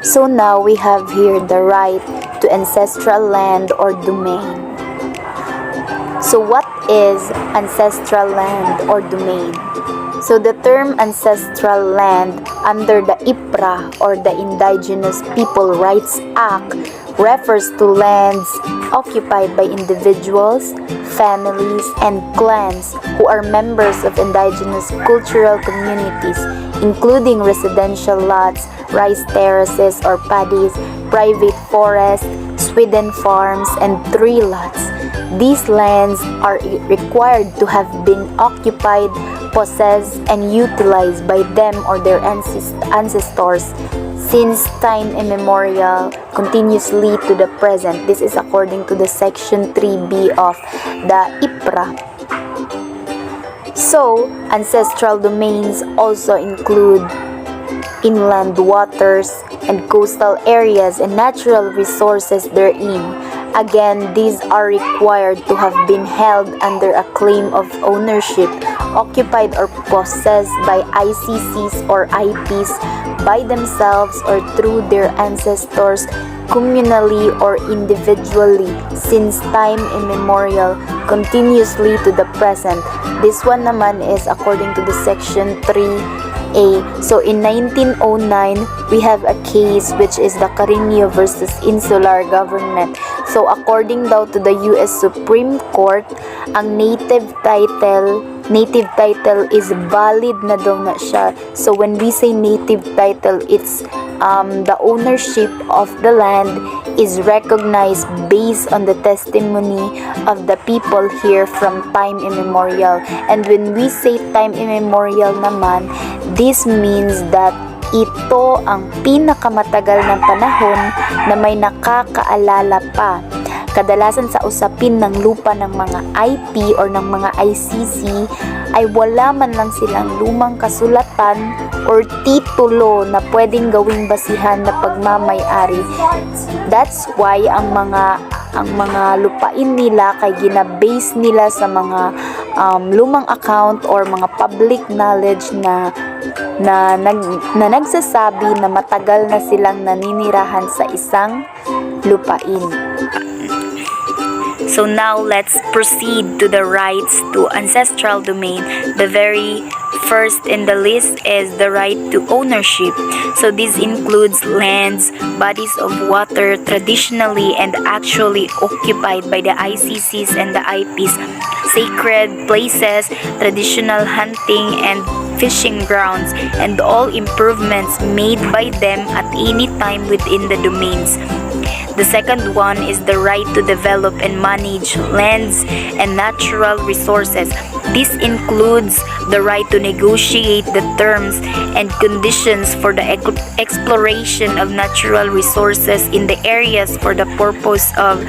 So now we have here the right to ancestral land or domain. So what is ancestral land or domain? So the term ancestral land under the IPRA or the Indigenous People Rights Act refers to lands occupied by individuals, families, and clans who are members of indigenous cultural communities, including residential lots, rice terraces or paddies, private forests, swidden farms, and tree lots. These lands are required to have been occupied, possessed, and utilized by them or their ancestors since time immemorial, continuously to the present. This is according to the Section 3B of the IPRA. So, ancestral domains also include inland waters and coastal areas and natural resources therein. Again, these are required to have been held under a claim of ownership, occupied or possessed by ICCs or IPs by themselves or through their ancestors, communally or individually, since time immemorial, continuously to the present. This one naman is according to the Section 3A. So in 1909, we have a case which is the Carino versus Insular Government. So according daw to the US Supreme Court, ang native title is valid na daw na siya. So when we say native title, it's the ownership of the land is recognized based on the testimony of the people here from time immemorial. And when we say time immemorial naman, this means that ito ang pinakamatagal ng panahon na may nakakaalala pa. Kadalasan sa usapin ng lupa ng mga IP or ng mga ICC ay wala man lang silang lumang kasulatan or titulo na pwedeng gawing basihan na pagmamay-ari. That's why ang mga lupain nila kay ginabase nila sa mga lumang account or mga public knowledge na nagsasabi na matagal na silang naninirahan sa isang lupain. So now let's proceed to the rights to ancestral domain. The very first in the list is the right to ownership. So this includes lands, bodies of water traditionally and actually occupied by the ICCs and the IPs, sacred places, traditional hunting and fishing grounds, and all improvements made by them at any time within the domains. The second one is the right to develop and manage lands and natural resources. This includes the right to negotiate the terms and conditions for the exploration of natural resources in the areas for the purpose of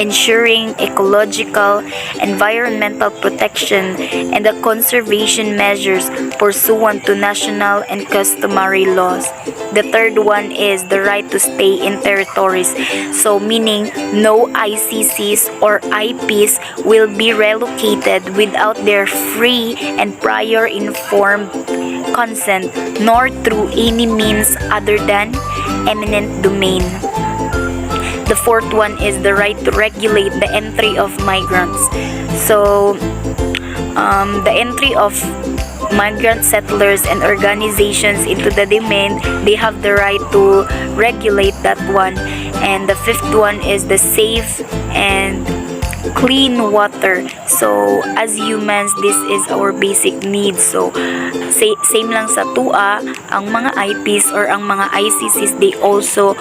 ensuring ecological, environmental protection, and the conservation measures pursuant to national and customary laws. The third one is the right to stay in territories. So meaning no ICCs or IPs will be relocated without their free and prior informed consent, nor through any means other than eminent domain. The fourth one is the right to regulate the entry of migrants. So, the entry of migrant settlers and organizations into the domain, they have the right to regulate that one. And the fifth one is the safe and clean water. So, as humans, this is our basic needs. So, same lang sa TUA, ang mga IPs or ang mga ICCs, they also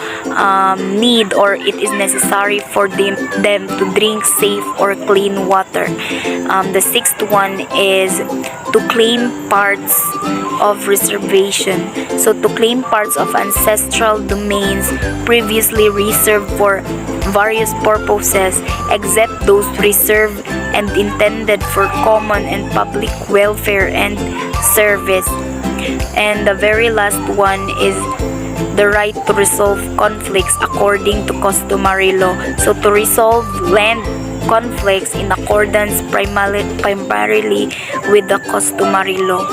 need or it is necessary for them to drink safe or clean water. The sixth one is to claim parts of reservation. So, to claim parts of ancestral domains previously reserved for various purposes except those reserved and intended for common and public welfare and service. And the very last one is the right to resolve conflicts according to customary law. So to resolve land conflicts in accordance primarily with the customary law.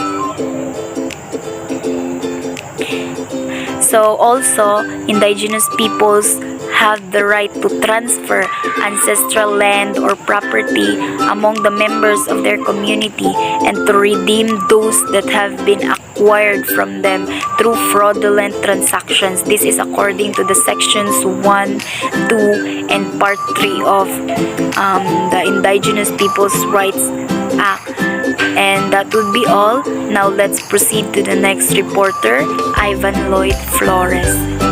So So also, indigenous peoples have the right to transfer ancestral land or property among the members of their community and to redeem those that have been acquired from them through fraudulent transactions. This is according to the sections 1, 2, and part 3 of the Indigenous Peoples' Rights Act. And that would be all. Now let's proceed to the next reporter, Ivan Lloyd Flores.